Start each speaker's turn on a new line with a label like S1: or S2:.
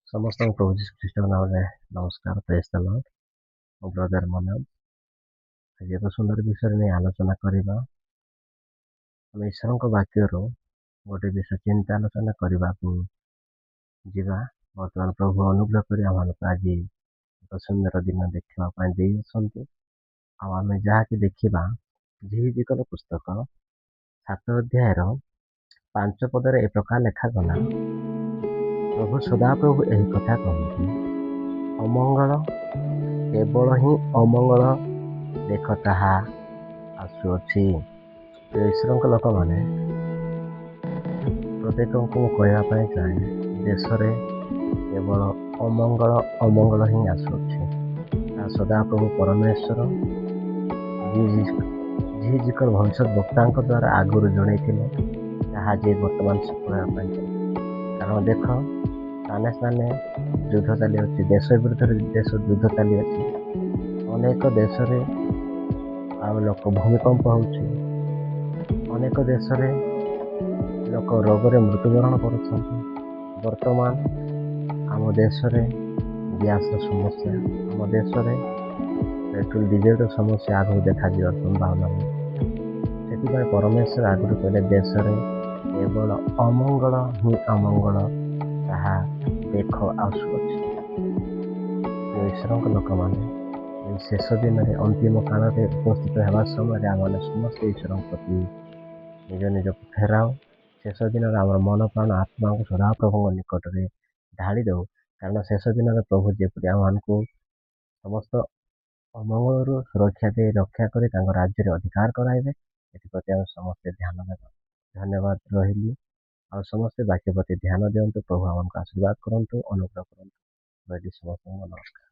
S1: ସମସ୍ତଙ୍କୁ ପ୍ରଭୁ ଯୀଶୁ ଖ୍ରୀଷ୍ଟଙ୍କ ନାମରେ ନମସ୍କାର। ପ୍ରେଜ୍ ଦ ଲର୍ଡ। ମୋ ବ୍ରଦର ମନୋଜ। ଆଜି ଏକ ସୁନ୍ଦର ବିଷୟରେ ନେଇ ଆଲୋଚନା କରିବା। ଆମେ ଈଶ୍ୱରଙ୍କ ବାକ୍ୟରୁ ଗୋଟେ ବିଷୟ ଚିନ୍ତା ଆଲୋଚନା କରିବାକୁ ଯିବା। ବର୍ତ୍ତମାନ ପ୍ରଭୁ ଅନୁଗ୍ରହ କରି ଆମମାନଙ୍କୁ ଆଜି ଏକ ସୁନ୍ଦର ଦିନ ଦେଖିବା ପାଇଁ ଦେଇଅଛନ୍ତି। ଆଉ ଆମେ ଯାହାକି ଦେଖିବା ଝିହିଜିକର ପୁସ୍ତକ 7 ଅଧ୍ୟାୟର 5 ପଦରେ ଏ ପ୍ରକାର ଲେଖାଗଲା, ପ୍ରଭୁ ସଦାପ୍ରଭୁ ଏହି କଥା କହନ୍ତି, ଅମଙ୍ଗଳ କେବଳ ହିଁ ଅମଙ୍ଗଳ ଦେଖ ତାହା ଆସୁଅଛି। ଈଶ୍ୱରଙ୍କ ଲୋକମାନେ ପ୍ରତ୍ୟେକଙ୍କୁ ମୁଁ କହିବା ପାଇଁ ଚାହେଁ, ଦେଶରେ କେବଳ ଅମଙ୍ଗଳ ହିଁ ଆସୁଅଛି। ତାହା ସଦାପ୍ରଭୁ ପରମେଶ୍ୱର ଝିହିଜିକର ଭବିଷ୍ୟତ ବକ୍ତାଙ୍କ ଦ୍ୱାରା ଆଗରୁ ଜଣେଇଥିଲେ, ତାହା ଯେ ବର୍ତ୍ତମାନ ସଫଳ ହେବା ପାଇଁ ଚାହୁଁ। କାରଣ ଦେଖ, ସ୍ଥାନେ ସ୍ଥାନେ ଯୁଦ୍ଧ ଚାଲିଅଛି, ଦେଶ ବିରୁଦ୍ଧରେ ଦେଶ ଯୁଦ୍ଧ ଚାଲିଅଛି। ଅନେକ ଦେଶରେ ଆଉ ଲୋକ ଭୂମିକମ୍ପ ହେଉଛି। ଅନେକ ଦେଶରେ ଲୋକ ରୋଗରେ ମୃତ୍ୟୁବରଣ କରୁଛନ୍ତି। ବର୍ତ୍ତମାନ ଆମ ଦେଶରେ ଗ୍ୟାସର ସମସ୍ୟା, ଆମ ଦେଶରେ ପେଟ୍ରୋଲ ଡିଜେଲର ସମସ୍ୟା ଆଗକୁ ଦେଖାଯିବାର ସମ୍ଭାବନା ଅଛି। ସେଥିପାଇଁ ପରମେଶ୍ୱର ଆଗରୁ କହିଲେ, ଦେଶରେ କେବଳ ଅମଙ୍ଗଳ ହିଁ ଅମଙ୍ଗଳ ତାହା ଦେଖ ଆସୁଅଛି। ଈଶ୍ୱରଙ୍କ ଲୋକମାନେ ଏହି ଶେଷ ଦିନରେ ଅନ୍ତିମ କାଳରେ ଉପସ୍ଥିତ ହେବା ସମୟରେ ଆମମାନେ ସମସ୍ତେ ଈଶ୍ୱରଙ୍କ ପ୍ରତି ନିଜ ନିଜକୁ ଫେରାଉ। ଶେଷ ଦିନରେ ଆମର ମନ ପ୍ରାଣ ଆତ୍ମାକୁ ସଦାପ୍ରଭୁଙ୍କ ନିକଟରେ ଢାଳି ଦେଉ। କାରଣ ଶେଷ ଦିନରେ ପ୍ରଭୁ ଯେପରି ଆମମାନଙ୍କୁ ସମସ୍ତ ଅମଙ୍ଗଳରୁ ସୁରକ୍ଷା ଦେଇ ରକ୍ଷା କରି ତାଙ୍କ ରାଜ୍ୟରେ ଅଧିକାର କରାଇବେ, ଏଥିପ୍ରତି ଆମେ ସମସ୍ତେ ଧ୍ୟାନ ଦେବା। ଧନ୍ୟବାଦ ରହିଲି। ଆଉ ସମସ୍ତେ ବାକ୍ୟ ପ୍ରତି ଧ୍ୟାନ ଦିଅନ୍ତୁ। ପ୍ରଭୁ ଆମକୁ ଆଶୀର୍ବାଦ କରନ୍ତୁ, ଅନୁଗ୍ରହ କରନ୍ତୁ। ରହିଲି, ସମସ୍ତଙ୍କୁ ନମସ୍କାର।